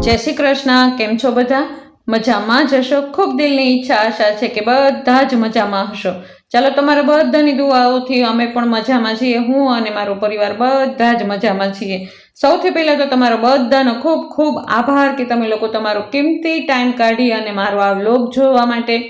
જય શ્રી કૃષ્ણ. કેમ છો બધા? મજામાં જ હશો. ખૂબ દિલની ઈચ્છા આશા છે કે બધા જ મજામાં હશો. ચાલો, તમારા બધાની દુઆઓથી અમે પણ મજામાં છીએ. હું અને મારો પરિવાર બધા જ મજામાં છીએ. સૌથી પહેલાં તો તમારો બધાનો ખૂબ ખૂબ આભાર કે તમે લોકો તમારો કિંમતી ટાઈમ કાઢી અને મારો આ વ્લોગ જોવા માટે,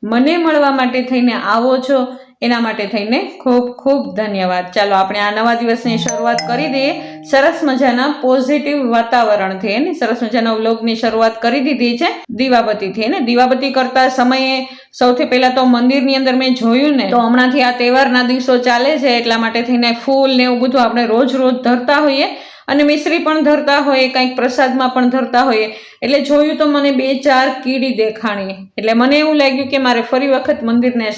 મને મળવા માટે થઈને આવો છો. એના માટે થઈને ખૂબ ખૂબ ધન્યવાદ. ચાલો, આપણે આ નવા દિવસની શરૂઆત કરી દઈએ સરસ મજાના પોઝિટિવ વાતાવરણથી. ને સરસ મજાના વ્લોગની શરૂઆત કરી દીધી છે દીવાબત્તીથી. ને દીવાબત્તી કરતા સમયે સૌથી પહેલા તો મંદિરની અંદર મેં જોયું ને, તો હમણાંથી આ તહેવારના દિવસો ચાલે છે એટલા માટે થઈને ફૂલ ને એવું બધું આપણે રોજ રોજ ધરતા હોઈએ અને મિશ્રી પણ ધરતા હોઈએ, કંઈક પ્રસાદમાં પણ ધરતા હોઈએ. એટલે જોયું તો મને 2-4 કીડી દેખાણી. એટલે મને એવું લાગ્યું કે મારે ફરી વખત મંદિરને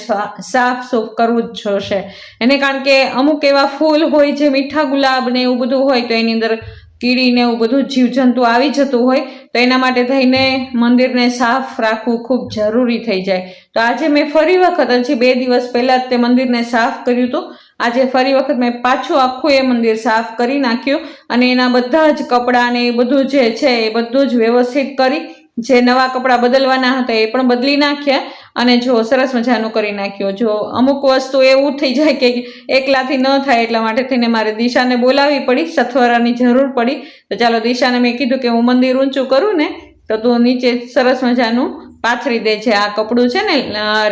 સાફ સૂફ કરવું જ જોશે. એને કારણ કે અમુક એવા ફૂલ હોય જે મીઠા ગુલાબ ને એવું બધું હોય, તો એની અંદર કીડી ને એવું બધું જીવજંતુ આવી જતું હોય, તો એના માટે થઈને મંદિરને સાફ રાખવું ખૂબ જરૂરી થઈ જાય. તો આજે મેં ફરી વખત, હજી 2 દિવસ પહેલા જ તે મંદિરને સાફ કર્યું હતું. આજે ફરી વખત મેં પાછું આખું એ મંદિર સાફ કરી નાખ્યું અને એના બધા જ કપડાં ને એ બધું જે છે એ બધું જ વ્યવસ્થિત કરી, જે નવા કપડાં બદલવાના હતા એ પણ બદલી નાખ્યા અને જો સરસ મજાનું કરી નાખ્યું. જો અમુક વસ્તુ એવું થઈ જાય કે એકલાથી ન થાય એટલા માટે થઈને મારે દિશાને બોલાવવી પડી, સથવારાની જરૂર પડી. તો ચાલો, દિશાને મેં કીધું કે હું મંદિર ઊંચું કરું ને તો તું નીચે સરસ મજાનું પાથરી દે છે. આ કપડું છે ને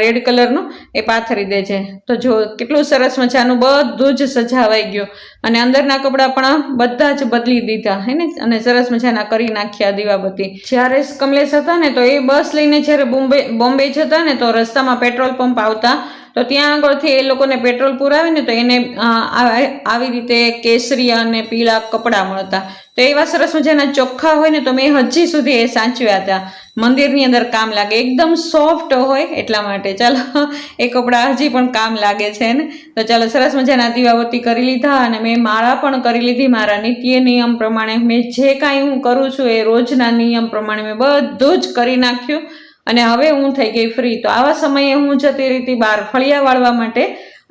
રેડ કલરનું, એ પાથરી દે છે. તો જો કેટલું સરસ મજાનું બધું જ સજાવાઈ ગયું અને અંદરના કપડાં પણ બધા જ બદલી દીધા હે ને, અને સરસ મજાના કરી નાખ્યા દીવાબત્તી. જ્યારે કમલેશ હતા ને, તો એ બસ લઈને જ્યારે બોમ્બે જતા ને, તો રસ્તામાં પેટ્રોલ પંપ આવતા, તો ત્યાં આગળથી એ લોકોને પેટ્રોલ પુરાવે ને, તો એને આવી રીતે કેસરી અને પીળા કપડાં મળતા. તો એવા સરસ મજાના ચોખ્ખા હોય ને, તો મેં હજી સુધી એ સાચવ્યા હતા. મંદિરની અંદર કામ લાગે, એકદમ સોફ્ટ હોય એટલા માટે. ચાલો, એ કપડાં હજી પણ કામ લાગે છે ને. તો ચાલો, સરસ મજાના દીવાબત્તી કરી લીધા અને મેં માળા પણ કરી લીધી. મારા નિત્ય નિયમ પ્રમાણે મેં જે કાંઈ હું કરું છું એ રોજના નિયમ પ્રમાણે મેં બધું જ કરી નાખ્યું અને હવે હું થઈ ગઈ ફ્રી. તો આવા સમયે હું જતી રહી બહાર ફળિયા વાળવા માટે,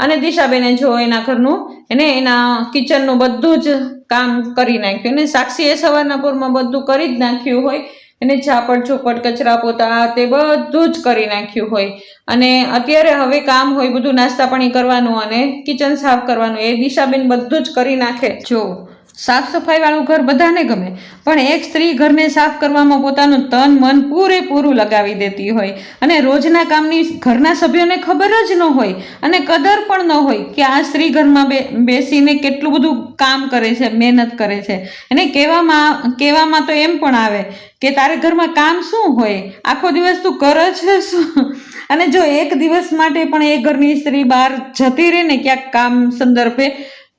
અને દિશાબેને જો એના ઘરનું એના કિચનનું બધું જ કામ કરી નાખ્યું. ને સાક્ષીએ સવારના પોરમાં બધું કરી જ નાખ્યું હોય, એને ઝાપડ ઝોપડ કચરા પોતા તે બધું જ કરી નાખ્યું હોય. અને અત્યારે હવે કામ હોય બધું નાસ્તા પાણી કરવાનું અને કિચન સાફ કરવાનું, એ દિશાબેન બધું જ કરી નાખે. જો સાફ સફાઈ વાળું ઘર બધાને ગમે, પણ એક સ્ત્રી ઘરને સાફ કરવામાં પોતાનું તન મન પૂરેપૂરું લગાવી દેતી હોય અને રોજના કામની ઘરના સભ્યોને ખબર જ ન હોય અને કદર પણ ન હોય કે આ સ્ત્રી ઘરમાં બેસીને કેટલું બધું કામ કરે છે, મહેનત કરે છે. અને કહેવામાં તો એમ પણ આવે કે તારે ઘરમાં કામ શું હોય, આખો દિવસ તું કરે છે શું? અને જો એક દિવસ માટે પણ એ ઘરની સ્ત્રી બહાર જતી રહે ને ક્યાંક કામ સંદર્ભે,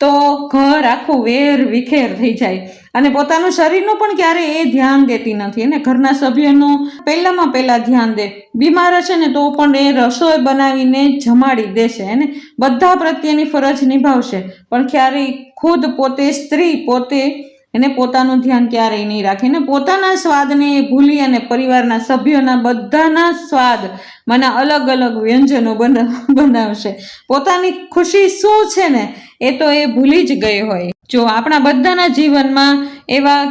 તો ઘર આખું વેર વિખેર થઈ જાય અને પોતાનું શરીરનું પણ ક્યારેય એ ધ્યાન દેતી નથી. અને ઘરના સભ્યોનું પહેલામાં પહેલાં ધ્યાન દે. બીમાર હશે ને તો પણ એ રસોઈ બનાવીને જમાડી દેશે અને બધા પ્રત્યેની ફરજ નિભાવશે, પણ ક્યારેય ખુદ પોતે સ્ત્રી પોતે એને પોતાનું ધ્યાન ક્યારેય નહીં રાખે ને પોતાના સ્વાદને ભૂલી અને પરિવારના સભ્યોના બધાના સ્વાદ મને અલગ અલગ વ્યંજનો બનાવશે. પોતાની ખુશી શું છે ને એ તો એ ભૂલી જ ગઈ હોય. જો આપણા બધાના જીવનમાં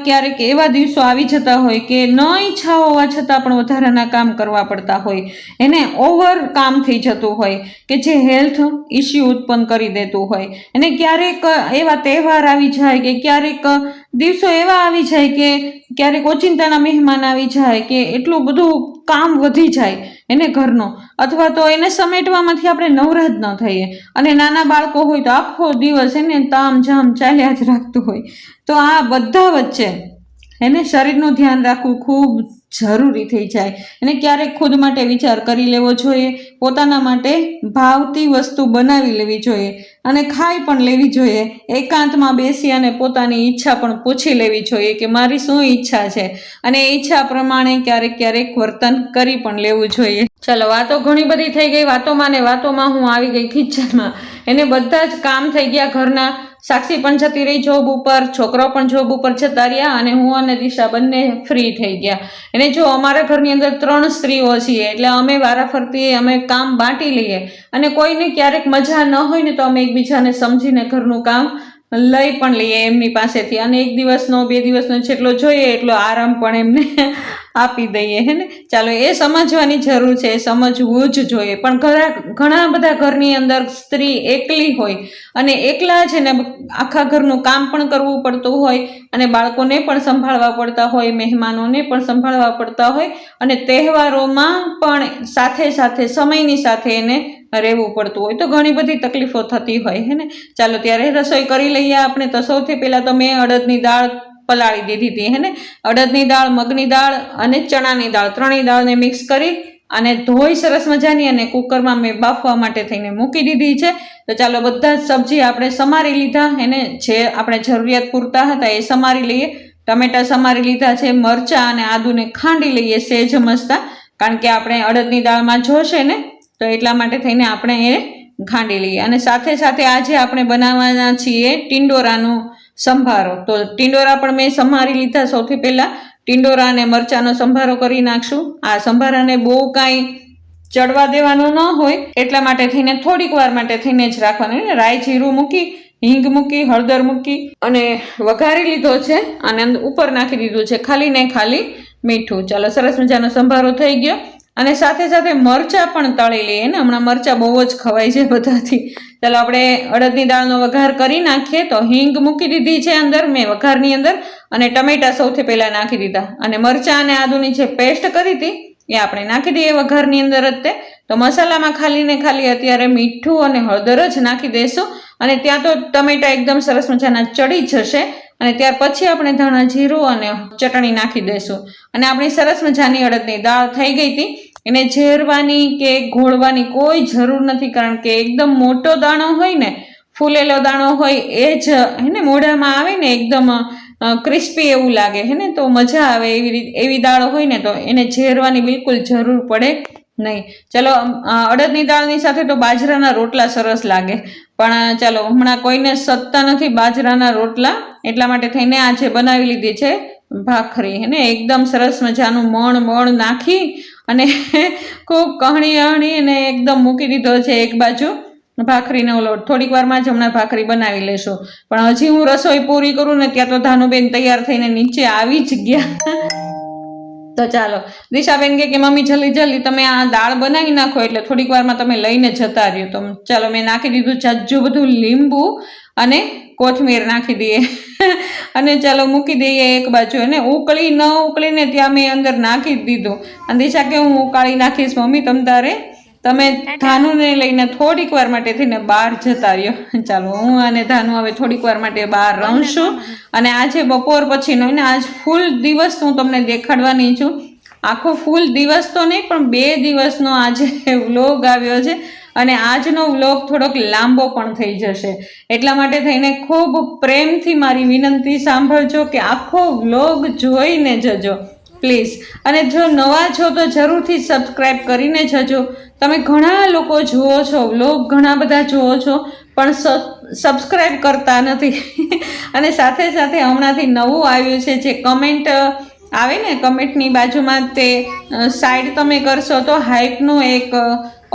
ક્યારેક એવા દિવસો આવી જતા હોય કે ન ઈચ્છા હોવા છતાં પણ વધારાના કામ કરવા પડતા હોય, એને ઓવર કામ થઈ જતું હોય કે જે હેલ્થ ઇસ્યુ ઉત્પન્ન કરી દેતું હોય. અને ક્યારેક એવા તહેવાર આવી જાય કે ક્યારેક દિવસો એવા આવી જાય કે ક્યારેક ઓચિંતાના મહેમાન આવી જાય કે એટલું બધું કામ વધી જાય એને ઘરનો, અથવા તો એને સમેટવામાંથી આપણે નવરા જ ન થઈએ. અને નાના બાળકો હોય તો આખો દિવસ એને તામઝામ ચાલ્યા જ રાખતું હોય. તો આ બધા વચ્ચે એને શરીરનું ધ્યાન રાખવું ખૂબ જરૂરી થઈ જાય. અને ક્યારેક ખુદ માટે વિચાર કરી લેવો જોઈએ, પોતાના માટે ભાવતી વસ્તુ બનાવી લેવી જોઈએ અને ખાઈ પણ લેવી જોઈએ. એકાંતમાં બેસી અને પોતાની ઈચ્છા પણ પૂછી લેવી જોઈએ કે મારી શું ઈચ્છા છે, અને એ ઈચ્છા પ્રમાણે ક્યારેક વર્તન કરી પણ લેવું જોઈએ. ચાલો, વાતો ઘણી બધી થઈ ગઈ. વાતોમાં ને વાતોમાં હું આવી ગઈ કિચનમાં. એને બધા જ કામ થઈ ગયા ઘરના. સાક્ષી પણ જતી રહી જોબ ઉપર, છોકરાઓ પણ જોબ ઉપર જતા રહ્યા અને હું અને દિશા બંને ફ્રી થઈ ગયા. અને જો અમારા ઘરની અંદર 3 સ્ત્રીઓ છીએ એટલે અમે વારાફરતી અમે કામ બાંટી લઈએ અને કોઈને ક્યારેક મજા ન હોય ને તો અમે એકબીજાને સમજીને ઘરનું કામ લઈ પણ લઈએ એમની પાસેથી અને 1 દિવસનો 2 દિવસનો જેટલો જોઈએ એટલો આરામ પણ એમને આપી દઈએ હે ને. ચાલો એ સમજવાની જરૂર છે, એ સમજવું જ જોઈએ. પણ ઘણા બધા ઘરની અંદર સ્ત્રી એકલી હોય અને એકલા છે ને આખા ઘરનું કામ પણ કરવું પડતું હોય અને બાળકોને પણ સંભાળવા પડતા હોય, મહેમાનોને પણ સંભાળવા પડતા હોય અને તહેવારોમાં પણ સાથે સાથે સમયની સાથે એને રહેવું પડતું હોય, તો ઘણી બધી તકલીફો થતી હોય હે ને. ચાલો ત્યારે રસોઈ કરી લઈએ આપણે. તો સૌથી પહેલાં તો મેં અડદની દાળ પલાળી દીધી હતી હે ને. અડદની દાળ, મગની દાળ અને ચણાની દાળ, ત્રણેય દાળને મિક્સ કરી અને ધોઈ સરસ મજાની અને કુકરમાં મેં બાફવા માટે થઈને મૂકી દીધી છે. તો ચાલો બધા જ સબ્જી આપણે સમારી લીધા એને, જે આપણે જરૂરિયાત પૂરતા હતા એ સમારી લઈએ. ટમેટા સમારી લીધા છે, મરચાં અને આદુને ખાંડી લઈએ સેજ મસ્તા, કારણ કે આપણે અડદની દાળમાં જોશે ને તો એટલા માટે થઈને આપણે એ ખાંડી લઈએ. અને સાથે સાથે આજે આપણે બનાવવાના છીએ ટિંડોરાનો સંભારો. તો ટિંડોરા પણ મેં સમારી લીધા. સૌથી પહેલાં ટિંડોરા અને મરચાંનો સંભારો કરી નાખશું. આ સંભારાને બહુ કાંઈ ચડવા દેવાનો ન હોય એટલા માટે થઈને થોડીક વાર માટે થઈને જ રાખવાનું. રાઈ જીરું મૂકી, હિંગ મૂકી, હળદર મૂકી અને વઘારી લીધો છે અને ઉપર નાખી દીધું છે ખાલી ને ખાલી મીઠું. ચાલો સરસ મજાનો સંભારો થઈ ગયો. અને સાથે સાથે મરચાં પણ તળી લઈએ ને. હમણાં મરચાં બહુ જ ખવાય છે બધાથી. ચાલો આપણે અડદની દાળનો વઘાર કરી નાખીએ. તો હિંગ મૂકી દીધી છે અંદર મેં વઘારની અંદર અને ટમેટા સૌથી પહેલાં નાખી દીધા અને મરચાં અને આદુની જે પેસ્ટ કરી હતી એ આપણે નાખી દઈએ વઘારની અંદર જ. તો મસાલામાં ખાલી ને ખાલી અત્યારે મીઠું અને હળદર જ નાખી દઈશું અને ત્યાં તો ટમેટા એકદમ સરસ મજાના ચડી જશે અને ત્યાર પછી આપણે ધાણા જીરું અને ચટણી નાખી દઈશું. અને આપણી સરસ મજાની અડદની દાળ થઈ ગઈ હતી. એને ઝેરવાની કે ઘોળવાની કોઈ જરૂર નથી, કારણ કે એકદમ મોટો દાણો હોય ને, ફૂલેલો દાણો હોય એ જ હે ને મોઢામાં આવે ને એકદમ ક્રિસ્પી એવું લાગે હે ને, તો મજા આવે એવી દાળ હોય ને તો એને ઝેરવાની બિલકુલ જરૂર પડે નહીં. ચલો અડદની દાળની સાથે તો બાજરાના રોટલા સરસ લાગે, પણ ચાલો હમણાં કોઈને સત્તા નથી બાજરાના રોટલા, એટલા માટે થઈને આજે બનાવી લીધી છે ભાખરી હે ને. એકદમ સરસ મજાનું મણ નાખી અને ખૂબ કહણી અને એકદમ મૂકી દીધો છે એક બાજુ ભાખરીનો લોટ. થોડીક વારમાં જ હમણાં ભાખરી બનાવી લેશું. પણ હજી હું રસોઈ પૂરી કરું ને ત્યાં તો ધાનુબેન તૈયાર થઈને નીચે આવી જ ગયા. તો ચાલો દિશાબેન કે મમ્મી જલ્દી તમે આ દાળ બનાવી નાખો એટલે થોડીક વારમાં તમે લઈને જતા રહ્યો. તો ચાલો મેં નાખી દીધું જાજુ બધું લીંબુ અને કોથમીર નાખી દઈએ અને ચાલો મૂકી દઈએ એક બાજુ. અને ઉકળી ન ઉકળીને ત્યાં મેં અંદર નાખી દીધું અને દિશા કે હું ઉકાળી નાખીશ મમ્મી, તમે ધાનુને લઈને થોડીક વાર માટે થઈને બહાર જતા રહ્યો. ચાલો હું અને ધાનુ હવે થોડીક વાર માટે બહાર રમશું. અને આજે બપોર પછીનો ને આજ ફૂલ દિવસ હું તમને દેખાડવાની છું. આખો ફૂલ દિવસ તો નહીં પણ 2 દિવસનો આજે વ્લોગ આવ્યો છે અને આજનો વ્લોગ થોડોક લાંબો પણ થઈ જશે. એટલા માટે થઈને ખૂબ પ્રેમથી મારી વિનંતી સાંભળજો કે આખો વ્લોગ જોઈને જજો પ્લીઝ. અને જો નવા છો તો જરૂરથી સબસ્ક્રાઈબ કરીને જજો. તમે ઘણા લોકો જુઓ છો વ્લોગ, ઘણા બધા જુઓ છો પણ સબસ્ક્રાઈબ કરતા નથી અને સાથે સાથે હમણાંથી નવું આવ્યું છે જે કમેન્ટ આવે ને, કમેન્ટની બાજુમાં તે સાઈડ તમે કરશો તો હાઇપનું એક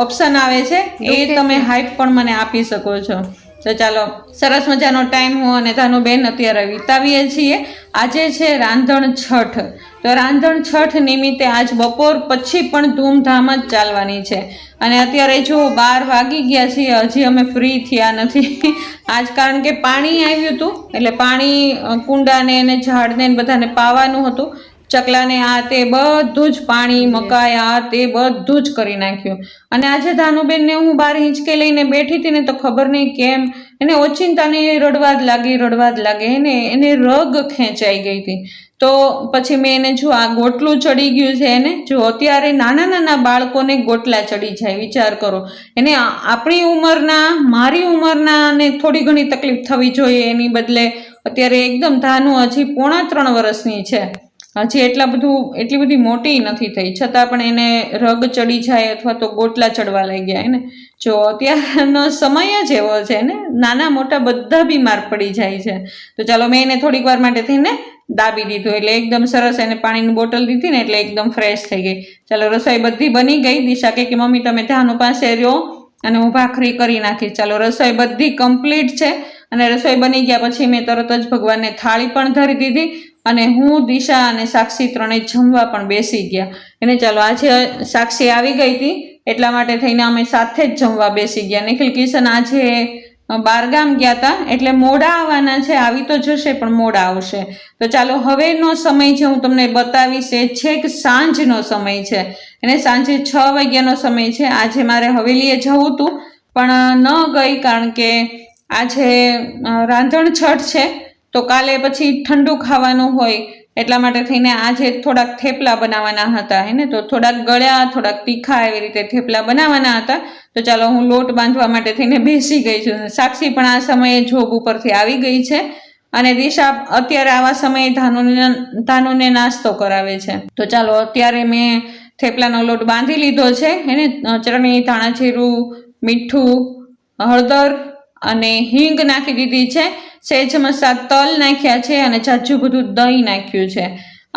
ઓપ્શન આવે છે, એ તમે હાઇપ પણ મને આપી શકો છો. તો ચાલો સરસ મજાનો ટાઈમ હું અને ધાનુબેન અત્યારે વિતાવીએ છીએ. આજે છે રાંધણ છઠ. તો રાંધણ છઠ નિમિત્તે આજ બપોર પછી પણ ધૂમધામ જ ચાલવાની છે. અને અત્યારે જો 12 વાગી ગયા છીએ, હજી અમે ફ્રી થયા નથી આજ, કારણ કે પાણી આવ્યું હતું એટલે પાણી કુંડાને અને ઝાડને બધાને પાવાનું હતું. ચકલાને આ તે બધું જ પાણી, મકાઈ આ તે બધું જ કરી નાખ્યું. અને આજે ધાનુબેનને હું 12 હિંચકે લઈને બેઠી હતી ને તો ખબર નહીં કેમ એને ઓચિંતાને રડવા જ લાગે એને રગ ખેંચાઈ ગઈ હતી. તો પછી મેં એને જો આ ગોટલું ચડી ગયું છે એને. જો અત્યારે નાના બાળકોને ગોટલા ચડી જાય, વિચાર કરો. એને આપણી ઉંમરના, મારી ઉંમરના અને થોડી ઘણી તકલીફ થવી જોઈએ, એની બદલે અત્યારે એકદમ ધાનુ હજી 3.5 વર્ષની છે, હજી એટલી બધી મોટી નથી થઈ, છતાં પણ એને રગ ચડી જાય અથવા તો ગોટલા ચડવા લાગ્યા એને. જો અત્યારનો સમય જ એવો છે ને, નાના મોટા બધા બીમાર પડી જાય છે. તો ચાલો મેં એને થોડીક વાર માટે થઈને દાબી દીધું એટલે એકદમ સરસ એને પાણીની બોટલ દીધી ને એટલે એકદમ ફ્રેશ થઈ ગઈ. ચાલો રસોઈ બધી બની ગઈ. દિશા કે મમ્મી તમે ધાનુ પાસે રહ્યો, અને હું ભાખરી કરી નાખી. ચાલો રસોઈ બધી કમ્પ્લીટ છે અને રસોઈ બની ગયા પછી મેં તરત જ ભગવાનને થાળી પણ ધરી દીધી અને હું, દિશા અને સાક્ષી ત્રણેય જમવા પણ બેસી ગયા. અને ચાલો આજે સાક્ષી આવી ગઈ હતી એટલા માટે થઈને અમે સાથે જ જમવા બેસી ગયા. નિખિલ કિશન આજે બારગામ ગયા હતા એટલે મોડા આવવાના છે, આવી તો જશે પણ મોડા આવશે. તો ચાલો હવેનો સમય છે હું તમને બતાવીશ, એ છેક સાંજનો સમય છે અને સાંજે 6 વાગ્યાનો સમય છે. આજે મારે હવેલીએ જવું હતું પણ ન ગઈ કારણ કે આજે રાંધણ છઠ છે તો કાલે પછી ઠંડુ ખાવાનું હોય એટલા માટે થઈને આજે થોડાક થેપલા બનાવવાના હતા હે ને, તો થોડાક ગળ્યા થોડાક તીખા એવી રીતે થેપલા બનાવવાના હતા. તો ચાલો હું લોટ બાંધવા માટે થઈને બેસી ગઈ છું. સાક્ષી પણ આ સમયે જોબ ઉપરથી આવી ગઈ છે અને દિશા અત્યારે આવા સમયે ધાનુને નાસ્તો કરાવે છે. તો ચાલો અત્યારે મેં થેપલાનો લોટ બાંધી લીધો છે એને, ચટણી, ધાણા જીરું, મીઠું, હળદર અને હિંગ નાખી દીધી છે, સેજ મસા તલ નાખ્યા છે અને જાજુ બધું દહીં નાખ્યું છે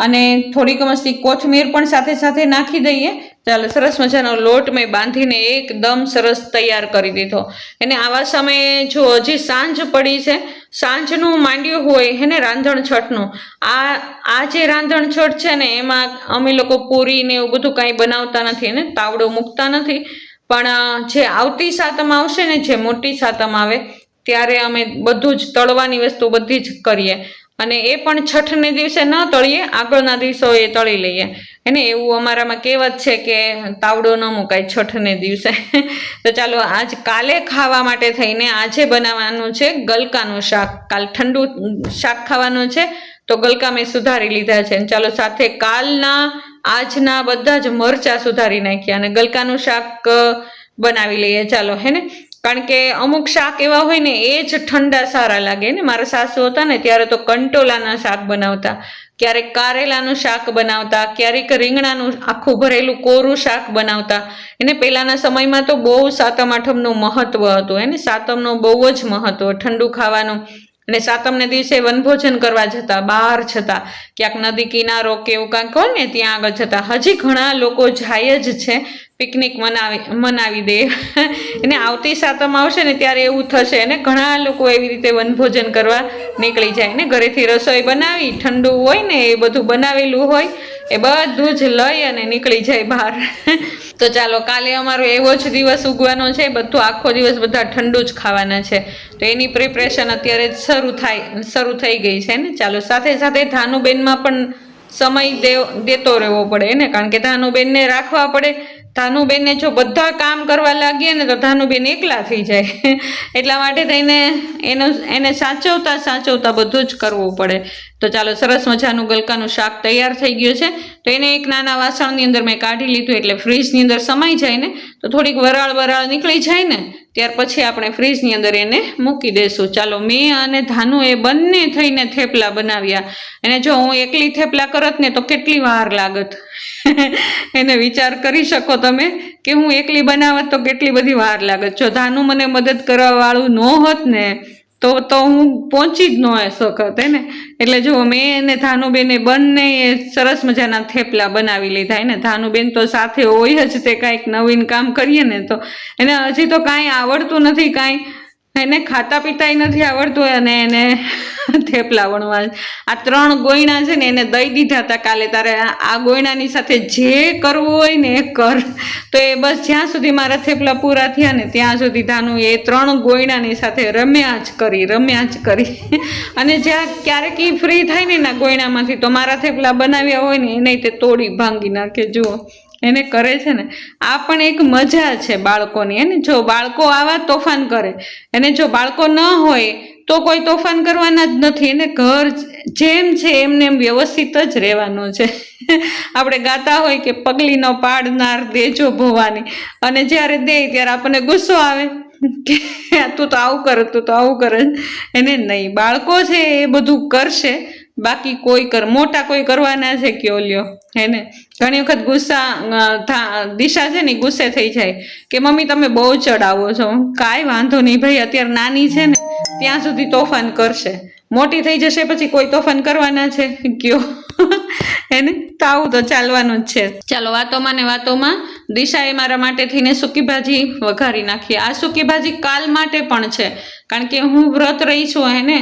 અને થોડીક મસ્તી કોથમીર પણ સાથે સાથે નાખી દઈએ. ચાલો સરસ મજાનો લોટ મેં બાંધીને એકદમ સરસ તૈયાર કરી દીધો. એને આવા સમયે જો હજી સાંજ પડી છે, સાંજનું માંડ્યું હોય હે ને રાંધણ છઠનું, આ જે રાંધણ છઠ છે ને એમાં અમે લોકો પૂરી ને એવું બધું કાંઈ બનાવતા નથી ને તાવડો મૂકતા નથી, પણ જે આવતી સાતમ આવશે ને, જે મોટી સાતમ આવે ત્યારે અમે બધું જ તળવાની વસ્તુ બધી જ કરીએ અને એ પણ છઠને દિવસે ન તળીએ, આગળના દિવસો એ તળી લઈએ એને. એવું અમારામાં કહેવત છે કે તાવડો ન મુકાય છઠને દિવસે. તો ચાલો આજ કાલે ખાવા માટે થઈને આજે બનાવવાનું છે ગલકાનું શાક. કાલ ઠંડુ શાક ખાવાનું છે તો ગલકા મેં સુધારી લીધા છે. ચાલો સાથે કાલના આજના બધા જ મરચાં સુધારી નાખ્યા અને ગલકાનું શાક બનાવી લઈએ ચાલો હે ને. કારણ કે અમુક શાક એવા હોય ને એ જ ઠંડા સારા લાગે ને. મારા સાસુ હતા ને ત્યારે તો કંટોલાના શાક બનાવતા, ક્યારેક કારેલાનું શાક બનાવતા, ક્યારેક રીંગણાનું આખું ભરેલું કોરું શાક બનાવતા એને. પહેલાના સમયમાં તો બહુ સાતમ આઠમનું મહત્વ હતું એને, સાતમનું બહુ જ મહત્વ ઠંડુ ખાવાનું. અને સાતમને દિવસે વનભોજન કરવા જતા, બહાર જતા, ક્યાંક નદી કિનારો કે એવું કાંઈક હોય ને ત્યાં આગળ જતા. હજી ઘણા લોકો જાય જ છે, પિકનિક મનાવી દે એને. આવતી સાતમ આવશે ને ત્યારે એવું થશે અને ઘણા લોકો એવી રીતે વનભોજન કરવા નીકળી જાય ને. ઘરેથી રસોઈ બનાવી, ઠંડુ હોય ને એ બધું બનાવેલું હોય એ બધું જ લઈ અને નીકળી જાય બહાર. તો ચાલો કાલે અમારો એવો જ દિવસ ઉગવાનો છે, બધું આખો દિવસ બધા ઠંડુ જ ખાવાના છે. તો એની પ્રિપરેશન અત્યારે શરૂ થઈ ગઈ છે ને. ચાલો સાથે સાથે ધાનુબેનમાં પણ સમય દેતો રહેવો પડે ને, કારણ કે ધાનુબેનને રાખવા પડે. ધાનુબેનને જો બધા કામ કરવા લાગીએ ને તો ધાનુબેન એકલા થઈ જાય એટલા માટે થઈને એને સાચવતા બધું જ કરવું પડે. તો ચાલો સરસ મજાનું ગલકાનું શાક તૈયાર થઈ ગયું છે. તો એને એક નાના વાસણની અંદર મેં કાઢી લીધું એટલે ફ્રીજની અંદર સમાઈ જાય ને, તો થોડીક વરાળ નીકળી જાય ને ત્યાર પછી આપણે ફ્રીજની અંદર એને મૂકી દઈશું. ચાલો મેં અને ધાનુ એ બંને થઈને થેપલા બનાવ્યા. અને જો હું એકલી થેપલા કરત ને તો કેટલી વાર લાગત એને વિચાર કરી શકો તમે કે હું એકલી બનાવત તો કેટલી બધી વાર લાગત. જો ધાનુ મને મદદ કરવા વાળું ન હોત ને તો હું પહોંચી જ ન શકત હે ને. એટલે જો મેં એને ધાનુબેને બંને સરસ મજાના થેપલા બનાવી લીધા એને. ધાનુબેન તો સાથે હોય જ, તે કાંઈક નવીન કામ કરીએ ને તો એને હજી તો કાંઈ આવડતું નથી, કાંઈ એને ખાતા પીતાય નથી આવડતું અને એને થેપલા વણવા. આ 3 ગોયણા છે ને એને દઈ દીધા હતા કાલે, તારે આ ગોયણાની સાથે જે કરવું હોય ને એ કર. તો એ બસ જ્યાં સુધી મારા થેપલા પૂરા થયા ને ત્યાં સુધી ધાનુ એ 3 ગોયણાની સાથે રમ્યા જ કરી અને જ્યાં ક્યારેક ફ્રી થાય ને એના ગોયણામાંથી તો મારા થેપલા બનાવ્યા હોય ને એને તે તોડી ભાંગી નાખે. જુઓ એને કરે છે ને. આ પણ એક મજા છે બાળકોની એને. જો બાળકો આવા તોફાન કરે અને જો બાળકો ન હોય તો કોઈ તોફાન કરવાના જ નથી એને. ઘર જેમ છે એમને એમ વ્યવસ્થિત જ રહેવાનું છે. આપણે ગાતા હોય કે પગલીનો પાડનાર દેજો ભવાની, અને જ્યારે દે ત્યારે આપણને ગુસ્સો આવે કે તું તો આવું કરે એને. નહીં, બાળકો છે એ બધું કરશે, બાકી મોટા કોઈ કરવાના છે કયો લ્યો હેને. ઘણી વખત દિશા છે ને ગુસ્સે થઈ જાય કે મમ્મી તમે બહુ ચડાવો છો. કાંઈ વાંધો નહીં ભાઈ, અત્યારે નાની છે ને ત્યાં સુધી તોફાન કરશે, મોટી થઈ જશે પછી કોઈ તોફાન કરવાના છે કયો એને તો આવું તો ચાલવાનું જ છે. ચાલો વાતોમાં ને વાતોમાં દિશાએ મારા માટે થઈને સૂકી ભાજી વઘારી નાખી. આ સૂકી ભાજી કાલ માટે પણ છે, કારણ કે હું વ્રત રહી છું એને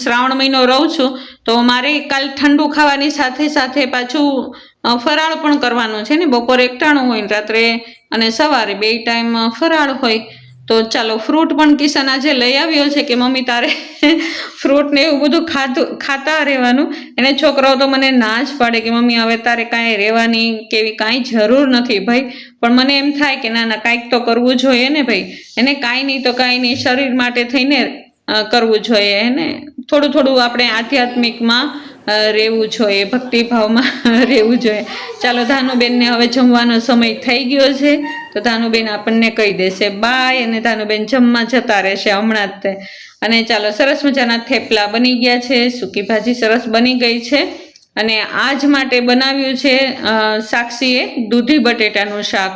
શ્રાવણ મહિનો રહું છું, તો મારે કાલ ઠંડુ ખાવાની સાથે સાથે પાછું ફરાળ પણ કરવાનું છે ને. બપોરે એકટાણું હોય ને રાત્રે અને સવારે 2 ટાઈમ ફરાળ હોય. તો ચાલો ફ્રૂટ પણ કિશન આજે લઈ આવ્યો છે કે મમ્મી તારે ફ્રૂટ ને એવું બધું ખાતા રહેવાનું. એને છોકરાઓ તો મને ના જ પાડે કે મમ્મી હવે તારે કાંઈ રહેવાની કેવી કાંઈ જરૂર નથી ભાઈ, પણ મને એમ થાય કે ના કાંઈક તો કરવું જોઈએ ને ભાઈ. એને કાંઈ નહીં તો કાંઈ નહીં, શરીર માટે થઈને કરવું જોઈએ એને. થોડું આપણે આધ્યાત્મિકમાં રહેવું જોઈએ, ભક્તિભાવમાં રહેવું જોઈએ. ચાલો ધાનુબેનને હવે જમવાનો સમય થઈ ગયો છે, તો ધાનુબેન આપણને કહી દેશે બાય, અને ધાનુબેન જમવા જતા રહેશે હમણાં જ તે. અને ચાલો સરસ મજાના થેપલા બની ગયા છે, સૂકી ભાજી સરસ બની ગઈ છે. અને આજ માટે બનાવ્યું છે સાક્ષીએ દૂધી બટેટાનું શાક.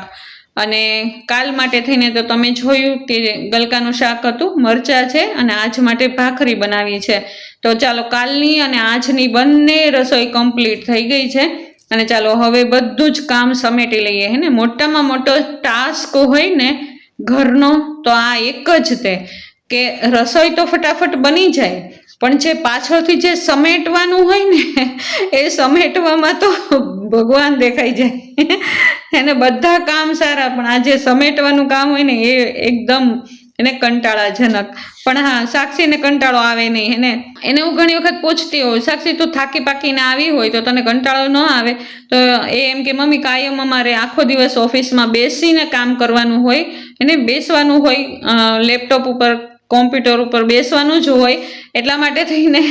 અને કાલ માટે થઈને તો તમે જોયું કે ગલકાનું શાક હતું, મરચાં છે, અને આજ માટે ભાખરી બનાવી છે. તો ચાલો કાલની અને આજની બંને રસોઈ કમ્પ્લીટ થઈ ગઈ છે. અને ચાલો હવે બધું જ કામ સમેટી લઈએ હે ને. મોટામાં મોટો ટાસ્ક હોય ને ઘરનો તો આ એક જ તે કે રસોઈ તો ફટાફટ બની જાય, પણ જે પાછળથી જે સમેટવાનું હોય ને એ સમેટવામાં તો ભગવાન દેખાઈ જાય એને. બધા કામ સારા, પણ આ જે સમેટવાનું કામ હોય ને એ એકદમ એને કંટાળાજનક. પણ હા, સાક્ષીને કંટાળો આવે નહીં એને હું ઘણી વખત પૂછતી હોઉં, સાક્ષી તું થાકી પાકીને આવી હોય તો તને કંટાળો ન આવે? તો એ એમ કે મમ્મી કાયમ અમારે આખો દિવસ ઓફિસમાં બેસીને કામ કરવાનું હોય, એને બેસવાનું હોય, લેપટોપ ઉપર કોમ્પ્યુટર ઉપર બેસવાનું જ હોય, એટલા માટે થઈને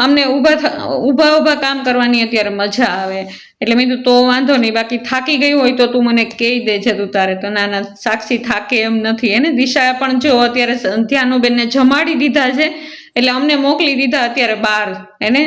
અમને ઊભા કામ કરવાની અત્યારે મજા આવે. એટલે મેં કીધું તો વાંધો નહીં, બાકી થાકી ગઈ હોય તો તું મને કહી દેજે તું તારે. તો ના સાક્ષી થાકે એમ નથી એને. દિશા પણ જો અત્યારે ધ્યાનુબેનને જમાડી દીધા છે, એટલે અમને મોકલી દીધા અત્યારે બહાર એને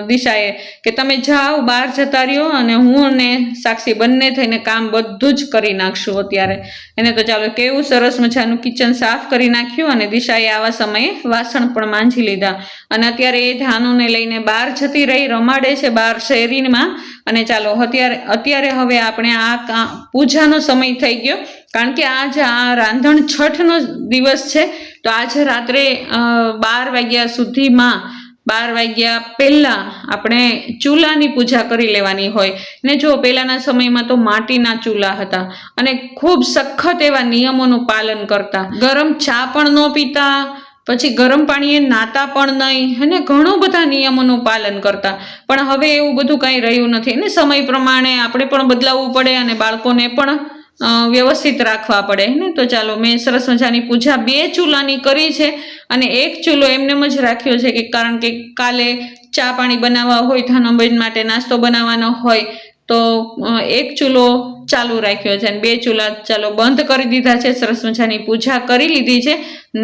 દિશાએ કે તમે જાઓ બહાર જતા રહ્યો, અને હું અને સાક્ષી બંને થઈને કામ બધું જ કરી નાખશું અત્યારે એને. તો ચાલો કેવું સરસ મજાનું કિચન સાફ કરી નાખ્યું, અને દિશાએ આવા સમયે વાસણ પણ માંજી લીધા. અને અત્યારે એ ધાનુને લઈને બહાર જતી રહી, રમાડે છે બહાર શેરીમાં. અને ચાલો અત્યારે હવે આપણે આ પૂજાનો સમય થઈ ગયો, કારણ કે આજ આ રાંધણ છઠનો દિવસ છે. તો આજે રાત્રે 12 વાગ્યા સુધીમાં 12 વાગ્યા પહેલા આપણે ચૂલાની પૂજા કરી લેવાની હોય ને. જો પહેલાના સમયમાં તો માટીના ચૂલા હતા, અને ખૂબ સખત એવા નિયમોનું પાલન કરતા. ગરમ ચા પણ ન પીતા, પછી ગરમ પાણીએ નાતા પણ નહીં, અને ઘણું બધા નિયમોનું પાલન કરતા. પણ હવે એવું બધું કાંઈ રહ્યું નથી ને. સમય પ્રમાણે આપણે પણ બદલાવવું પડે, અને બાળકોને પણ વ્યવસ્થિત રાખવા પડે ને. તો ચાલો મેં સરસ મજાની પૂજા 2 ચૂલાની કરી છે, અને 1 ચૂલો એમનેમ જ રાખ્યો છે કે કારણ કે કાલે ચા પાણી બનાવવા હોય, ધાનુબેન માટે નાસ્તો બનાવવાનો હોય, તો 1 ચૂલો ચાલુ રાખ્યો છે, અને 2 ચૂલા ચાલો બંધ કરી દીધા છે. સરસ મજાની પૂજા કરી લીધી છે,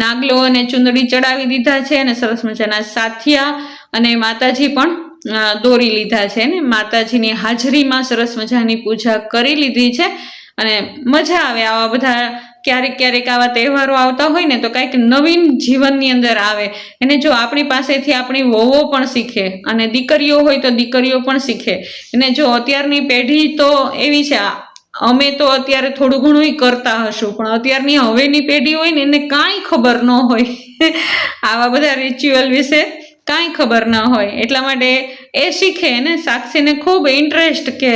નાગલો અને ચુંદડી ચડાવી દીધા છે, અને સરસ મજાના સાથિયા અને માતાજી પણ દોરી લીધા છે ને. માતાજીની હાજરીમાં સરસ મજાની પૂજા કરી લીધી છે. અને મજા આવે આવા બધા ક્યારેક આવા તહેવારો આવતા હોય ને, તો કંઈક નવીન જીવનની અંદર આવે એને. જો આપણી પાસેથી આપણી વહુઓ પણ શીખે, અને દીકરીઓ હોય તો દીકરીઓ પણ શીખે એને. જો અત્યારની પેઢી તો એવી છે, અમે તો અત્યારે થોડું ઘણું કરતા હશું, પણ અત્યારની હવેની પેઢી હોય ને એને કાંઈ ખબર ન હોય આવા બધા રિચ્યુઅલ વિશે કાંઈ ખબર ન હોય. એટલા માટે એ શીખે ને. સાક્ષીને ખૂબ ઇન્ટરેસ્ટ કે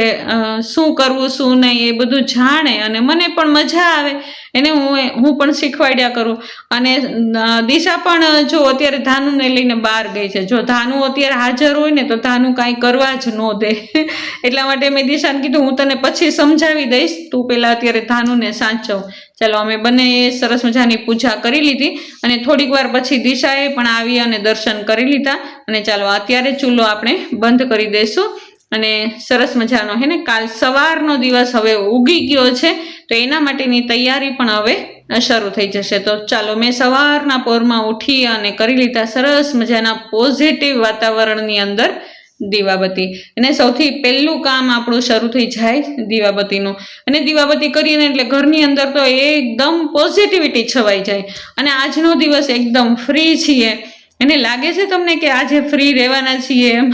શું કરવું શું નહીં એ બધું જાણે, અને મને પણ મજા આવે એને. હું પણ શીખવાડ્યા કરું. અને દિશા પણ જો અત્યારે ધાનુને લઈને બહાર ગઈ છે. જો ધાનુ અત્યારે હાજર હોય ને તો ધાનુ કાંઈ કરવા જ ન દે એટલા માટે મેં દિશાને કીધું હું તને પછી સમજાવી દઈશ, તું પહેલાં અત્યારે ધાનુને સાચવ. ચાલો અમે બંને સરસ મજાની પૂજા કરી લીધી, અને થોડીક વાર પછી દિશાએ પણ આવી અને દર્શન કરી લીધા. અને ચાલો અત્યારે ચૂલો આપણે બંધ કરી દઈશું, અને સરસ મજાનો હે ને કાલ સવારનો દિવસ હવે ઉગી ગયો છે, તો એના માટેની તૈયારી પણ હવે શરૂ થઈ જશે. તો ચાલો મેં સવારના પોરમાં ઉઠી અને કરી લીધા સરસ મજાના પોઝિટિવ વાતાવરણની અંદર દીવાબત્તી. અને સૌથી પહેલું કામ આપણું શરૂ થઈ જાય દીવાબત્તીનું. અને દીવાબત્તી કરીએ ને એટલે ઘરની અંદર તો એકદમ પોઝિટિવિટી છવાઈ જાય. અને આજનો દિવસ એકદમ ફ્રી છીએ, એને લાગે છે તમને કે આજે ફ્રી રહેવાના છીએ એમ?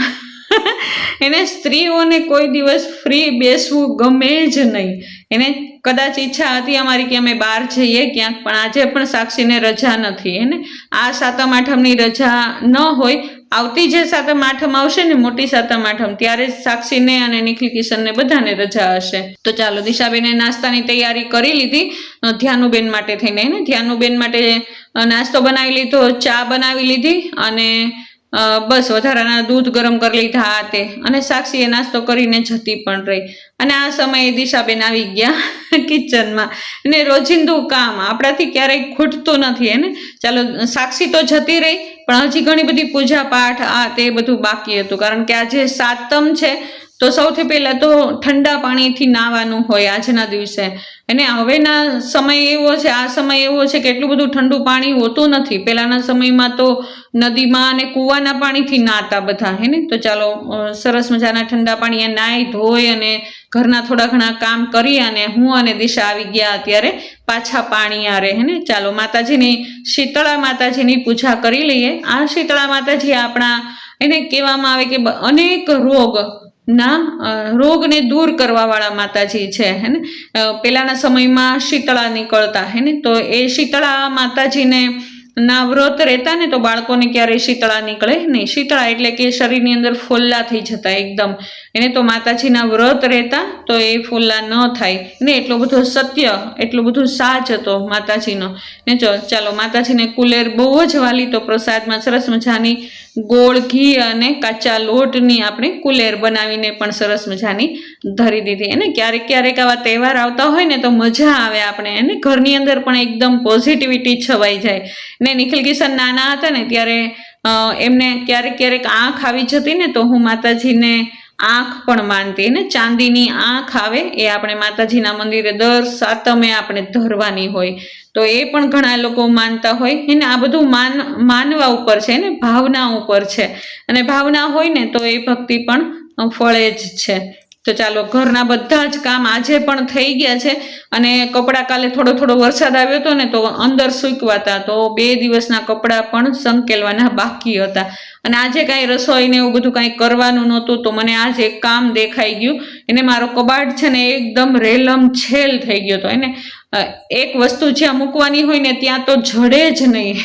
એને સ્ત્રીઓને કોઈ દિવસ ફ્રી બેસવું ગમે જ નહીં. એને કદાચ ઈચ્છા હતી અમારી કે અમે બહાર જઈએ ક્યાંક, પણ આજે પણ સાક્ષીને રજા નથી. એને આ સાતમ આઠમની રજા ન હોય, આવતી જે સાતમ આઠમ આવશે ને, મોટી સાતમ આઠમ, ત્યારે સાક્ષીને અને નિખિલ કિશનને બધાને રજા હશે. તો ચાલો દિશાબેને નાસ્તાની તૈયારી કરી લીધી ધ્યાનુબેન માટે થઈને. એને ધ્યાનુબેન માટે નાસ્તો બનાવી લીધો, ચા બનાવી લીધી અને બસ વધારાના દૂધ ગરમ કરી લીધા તે, અને સાક્ષીએ નાસ્તો કરીને જતી પણ રહી. અને આ સમયે દિશાબેન આવી ગયા કિચનમાં. અને રોજિંદુ કામ આપણાથી ક્યારેય ખૂટતું નથી. એને ચાલો સાક્ષી તો જતી રહી, પણ હજી ઘણી બધી પૂજા પાઠ આ તે બધું બાકી હતું. કારણ કે આજે સાતમ છે, તો સૌથી પહેલા તો ઠંડા પાણીથી નાહવાનું હોય આજના દિવસે. અને હવેના સમય એવો છે, આ સમય એવો છે કે એટલું બધું ઠંડુ પાણી હોતું નથી. પહેલાના સમયમાં તો નદીમાં અને કૂવાના પાણીથી નાહતા બધા. હેને તો ચાલો સરસ મજાના ઠંડા પાણી નાહી ધોઈ અને ઘરના થોડા ઘણા કામ કરી અને હું અને દિશા આવી ગયા અત્યારે પાછા પાણી આરે. હેને ચાલો માતાજીની, શીતળા માતાજીની પૂજા કરી લઈએ. આ શીતળા માતાજી આપણા, એને કહેવામાં આવે કે અનેક રોગને દૂર કરવા વાળા માતાજી છે. હેને પેલાના સમયમાં શીતળા નીકળતા. હેને તો એ શીતળા માતાજીને ના વ્રત રહેતા ને, તો બાળકોને ક્યારેય શીતળા નીકળે નહીં. શીતળા એટલે કે શરીરની અંદર ફોલ્લા થઈ જતા એકદમ. એને તો માતાજીના વ્રત રહેતા તો એ ફોલ્લા ન થાય ને. એટલો બધો સત્ય, એટલો બધું સાચ હતો માતાજીનો. ને ચાલો માતાજીને કુલેર બહુ જ વાલી, તો પ્રસાદમાં સરસ મજાની ગોળ, ઘી અને કાચા લોટની આપણે કુલેર બનાવીને પણ સરસ મજાની ધરી દીધી. એને ક્યારેક ક્યારેક આવા તહેવાર આવતા હોય ને તો મજા આવે આપણે. એને ઘરની અંદર પણ એકદમ પોઝિટિવિટી છવાઈ જાય. ને નિખિલ કિશન નાના હતા ને ત્યારે એમને ક્યારેક ક્યારેક આંખ આવી જતી ને, તો હું માતાજીને આંખ પણ માનતી. ને ચાંદીની આંખ આવે એ આપણે માતાજીના મંદિરે દર સાતમે આપણે ધરવાની હોય, તો એ પણ ઘણા લોકો માનતા હોય. એને આ બધું માનવા ઉપર છે ને, ભાવના ઉપર છે. અને ભાવના હોય ને તો એ ભક્તિ પણ ફળે જ છે. તો ચાલો ઘરના બધા જ કામ આજે પણ થઈ ગયા છે. અને કપડાં કાલે થોડો વરસાદ આવ્યો હતો ને, તો અંદર સૂકવાતા, તો 2 દિવસના કપડાં પણ સંકેલવાના બાકી હતા. અને આજે કાંઈ રસોઈ ને એવું બધું કાંઈ કરવાનું નહોતું, તો મને આજે એક કામ દેખાઈ ગયું. એને મારો કબાટ છે ને એકદમ રેલમ છેલ થઈ ગયો હતો. એને એક વસ્તુ જ્યાં મૂકવાની હોય ને ત્યાં તો જડે જ નહીં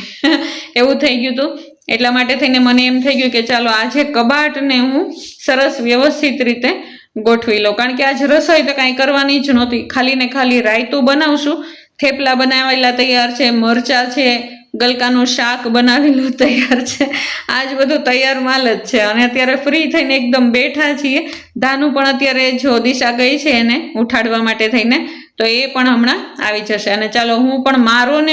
એવું થઈ ગયું હતું. એટલા માટે થઈને મને એમ થઈ ગયું કે ચાલો આજે કબાટને હું સરસ વ્યવસ્થિત રીતે ગોઠવી લો. કારણ કે આજ રસોઈ તો કાંઈ કરવાની જ નહોતી. ખાલી ને ખાલી રાયતું બનાવશું, થેપલા બનાવેલા તૈયાર છે, મરચાં છે, ગલકાનું શાક બનાવેલું તૈયાર છે. આજ બધું તૈયાર માલ જ છે. અને અત્યારે ફ્રી થઈને એકદમ બેઠા છીએ. ધાનું પણ અત્યારે જો દિશા ગઈ છે એને ઉઠાડવા માટે થઈને, તો એ પણ હમણાં આવી જશે. અને ચાલો હું પણ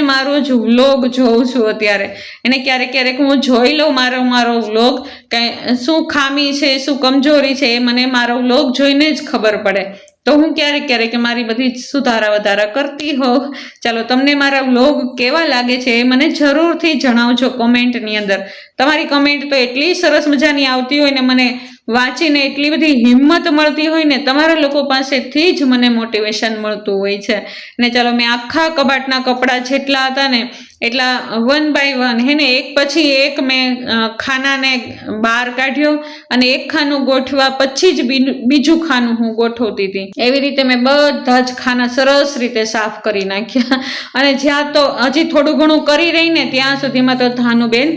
મારો જ વ્લોગ જોઉં છું અત્યારે. એને ક્યારેક ક્યારેક હું જોઈ લઉં મારો વ્લોગ, કાંઈ શું ખામી છે, શું કમજોરી છે, એ મને મારો વ્લોગ જોઈને જ ખબર પડે. તો હું ક્યારેક મારી બધી સુધારા વધારા કરતી હોઉં. ચાલો તમને મારા વ્લોગ કેવા લાગે છે એ મને જરૂરથી જણાવજો કોમેન્ટની અંદર. તમારી કમેન્ટ તો એટલી સરસ મજાની આવતી હોય ને, મને વાંચીને એટલી બધી હિંમત મળતી હોય ને, તમારા લોકો પાસેથી જ મને મોટિવેશન મળતું હોય છે. ને ચાલો મેં આખા કબાટના કપડાં જેટલા હતા ને એટલા 1 by 1 હેને એક પછી એક મેં ખાનાને બહાર કાઢ્યો, અને એક ખાનું ગોઠવા પછી જ બીજું ખાનું હું ગોઠવતી હતી. એવી રીતે મેં બધા જ ખાના સરસ રીતે સાફ કરી નાખ્યા. અને જ્યાં તો હજી થોડું ઘણું કરી રહી ને ત્યાં સુધીમાં તો ધાનુબેન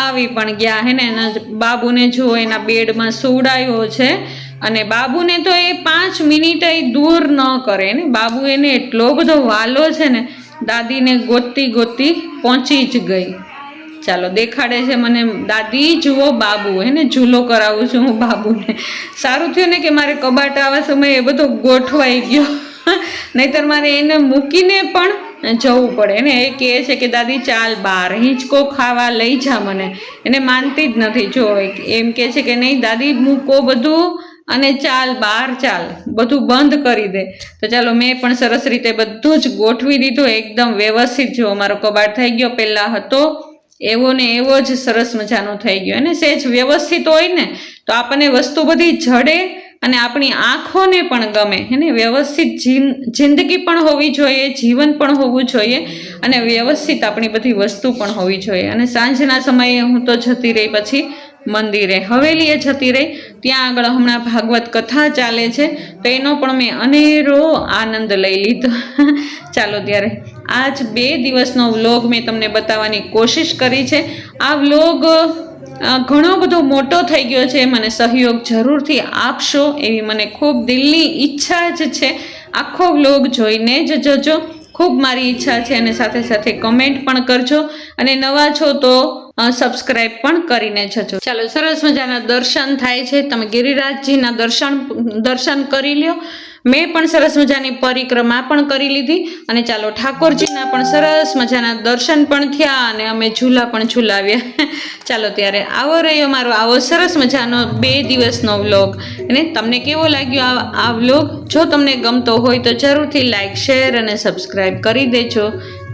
આવી પણ ગયા. હેને એના બાબુને જો એના બેડમાં સુવડાવ્યો છે. અને બાબુને તો એ 5 મિનિટ દૂર ન કરે ને. બાબુ એને એટલો બધો વાલો છે ને, દાદીને ગોતતી પહોંચી જ ગઈ. ચાલો દેખાડે છે મને, દાદી જુઓ બાબુ. એને ઝૂલો કરાવું છું હું બાબુને. સારું થયું ને કે મારે કબાટ આવા સમયે બધો ગોઠવાઈ ગયો, નહીતર મારે એને મૂકીને પણ જવું પડે ને. એ કહે છે કે દાદી ચાલ બહાર હિંચકો ખાવા લઈ જા મને. એને માનતી જ નથી. જો એમ કહે છે કે નહીં દાદી મૂકો બધું અને ચાલ બહાર ચાલ, બધું બંધ કરી દે. તો ચાલો મેં પણ સરસ રીતે બધું જ ગોઠવી દીધું એકદમ વ્યવસ્થિત. જો મારો કબાટ થઈ ગયો, પહેલા હતો એવો ને એવો જ સરસ મજાનો થઈ ગયો. અને સહેજ વ્યવસ્થિત હોય ને તો આપણને વસ્તુ બધી જડે અને આપણી આંખોને પણ ગમે એને વ્યવસ્થિત જિંદગી પણ હોવી જોઈએ, જીવન પણ હોવું જોઈએ અને વ્યવસ્થિત આપણી બધી વસ્તુ પણ હોવી જોઈએ. અને સાંજના સમયે હું તો જતી રહી પછી મંદિરે, હવેલીએ જતી રહી. ત્યાં આગળ હમણાં ભાગવત કથા ચાલે છે તો એનો પણ મેં અનેરો આનંદ લઈ લીધો. ચાલો ત્યારે આજ 2 દિવસનો વ્લોગ મેં તમને બતાવવાની કોશિશ કરી છે. આ વ્લોગ ઘણો બધો મોટો થઈ ગયો છે, મને સહયોગ જરૂરથી આપશો એવી મને ખૂબ દિલની ઈચ્છા જ છે. આખો વ્લોગ જોઈને જ જજો, ખૂબ મારી ઈચ્છા છે. અને સાથે સાથે કમેન્ટ પણ કરજો અને નવા છો તો સબસ્ક્રાઈબ પણ કરીને જજો. ચાલો સરસ મજાના દર્શન થાય છે, તમે ગિરિરાજજીના દર્શન કરી લ્યો. મેં પણ સરસ મજાની પરિક્રમા પણ કરી લીધી અને ચાલો ઠાકોરજીના પણ સરસ મજાના દર્શન પણ થયા અને અમે ઝૂલા પણ ઝૂલાવ્યા. ચાલો ત્યારે આવો રહ્યો મારો આવો સરસ મજાનો 2 દિવસનો વ્લોગ. અને તમને કેવો લાગ્યો આ વ્લોગ? જો તમને ગમતો હોય તો જરૂરથી લાઈક, શેર અને સબસ્ક્રાઈબ કરી દેજો.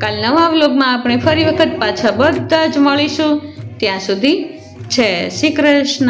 કાલ નવા વ્લોગમાં આપણે ફરી વખત પાછા બધા જ મળીશું. ત્યાં સુધી જય શ્રી કૃષ્ણ.